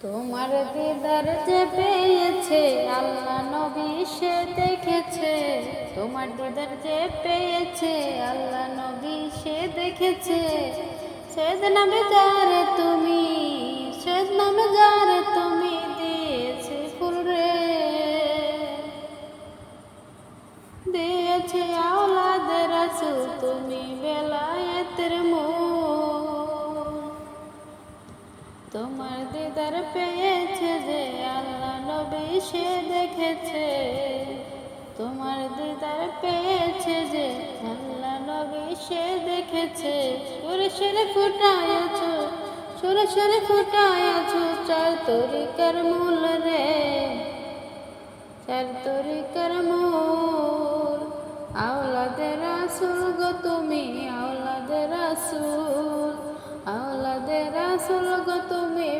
তোমার দিদার যে পেয়েছে আল্লাহ নবী সে দেখেছে। তোমার দিদার যে পেয়েছে আল্লাহ নবী সে দেখেছে। সেদ নামে যারে তুমি, সেদ নামে যারে তুমি দিয়েছে ফুল রে, দিয়েছে আওলাদে রাসূল তুমি বেলায়েতের মূল। তোমার দিদার পেয়েছে যে আল্লাহ নবী সে দেখেছে। তোমার দিদার পেয়েছে যে আল্লাহ নবী সে দেখেছে। সুরে সুরে ফুটায়াছো, সুরে সুরে ফুটায়াছো চার তরিকার মূল রে, চার তরিকার মূল। আওলাদে রাসূল গো তুমি, আওলাদে রাসূল, আওলাদে রাসূল গো তুমি।